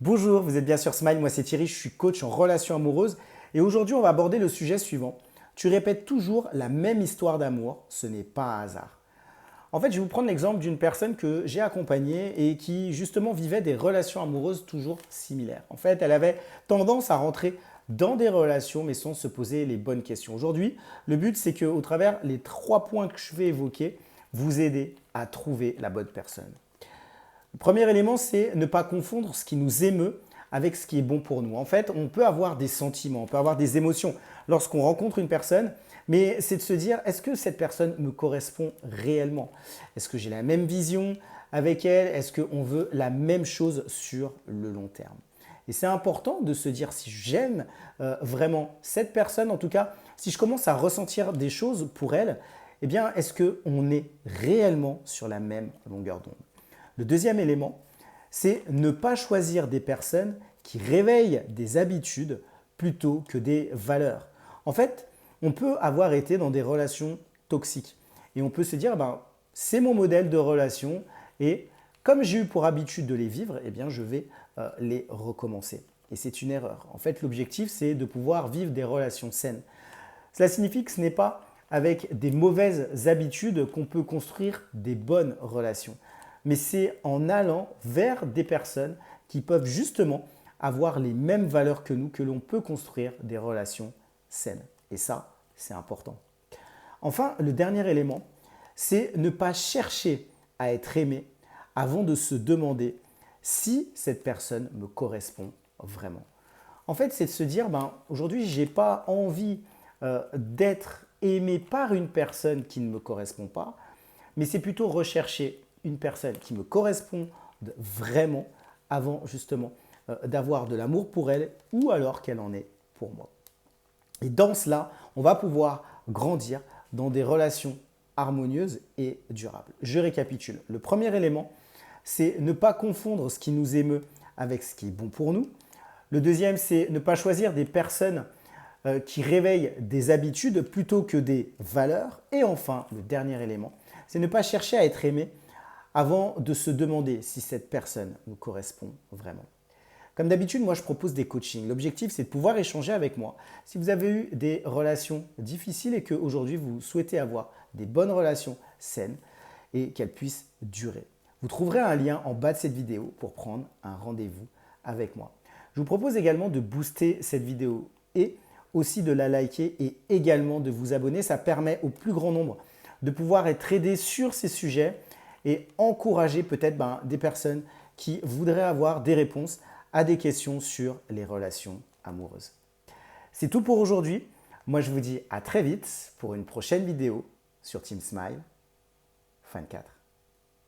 Bonjour, vous êtes bien sur Smile, moi c'est Thierry, je suis coach en relations amoureuses et aujourd'hui on va aborder le sujet suivant. Tu répètes toujours la même histoire d'amour, ce n'est pas un hasard. En fait, je vais vous prendre l'exemple d'une personne que j'ai accompagnée et qui justement vivait des relations amoureuses toujours similaires. En fait, elle avait tendance à rentrer dans des relations mais sans se poser les bonnes questions. Aujourd'hui, le but c'est qu'au travers les 3 points que je vais évoquer, vous aider à trouver la bonne personne. Le premier élément, c'est ne pas confondre ce qui nous émeut avec ce qui est bon pour nous. En fait, on peut avoir des sentiments, on peut avoir des émotions lorsqu'on rencontre une personne, mais c'est de se dire, est-ce que cette personne me correspond réellement? Est-ce que j'ai la même vision avec elle? Est-ce qu'on veut la même chose sur le long terme? Et c'est important de se dire si j'aime vraiment cette personne, en tout cas, si je commence à ressentir des choses pour elle, eh bien, est-ce qu'on est réellement sur la même longueur d'onde? Le deuxième élément, c'est ne pas choisir des personnes qui réveillent des habitudes plutôt que des valeurs. En fait, on peut avoir été dans des relations toxiques et on peut se dire, ben, c'est mon modèle de relation et comme j'ai eu pour habitude de les vivre, eh bien, je vais les recommencer. Et c'est une erreur. En fait, l'objectif, c'est de pouvoir vivre des relations saines. Cela signifie que ce n'est pas avec des mauvaises habitudes qu'on peut construire des bonnes relations, mais c'est en allant vers des personnes qui peuvent justement avoir les mêmes valeurs que nous que l'on peut construire des relations saines. Et ça, c'est important. Enfin, le dernier élément, c'est ne pas chercher à être aimé avant de se demander si cette personne me correspond vraiment. En fait, c'est de se dire, ben, aujourd'hui, je n'ai pas envie d'être aimé par une personne qui ne me correspond pas, mais c'est plutôt rechercher une personne qui me correspond vraiment avant justement d'avoir de l'amour pour elle ou alors qu'elle en est pour moi. Et dans cela, on va pouvoir grandir dans des relations harmonieuses et durables. Je récapitule. Le premier élément, c'est ne pas confondre ce qui nous émeut avec ce qui est bon pour nous. Le deuxième, c'est ne pas choisir des personnes qui réveillent des habitudes plutôt que des valeurs. Et enfin, le dernier élément, c'est ne pas chercher à être aimé avant de se demander si cette personne nous correspond vraiment. Comme d'habitude, moi je propose des coachings. L'objectif, c'est de pouvoir échanger avec moi. Si vous avez eu des relations difficiles et qu'aujourd'hui vous souhaitez avoir des bonnes relations saines et qu'elles puissent durer, vous trouverez un lien en bas de cette vidéo pour prendre un rendez-vous avec moi. Je vous propose également de booster cette vidéo et aussi de la liker et également de vous abonner. Ça permet au plus grand nombre de pouvoir être aidé sur ces sujets et encourager peut-être des personnes qui voudraient avoir des réponses à des questions sur les relations amoureuses. C'est tout pour aujourd'hui. Moi, je vous dis à très vite pour une prochaine vidéo sur Team Smile 24.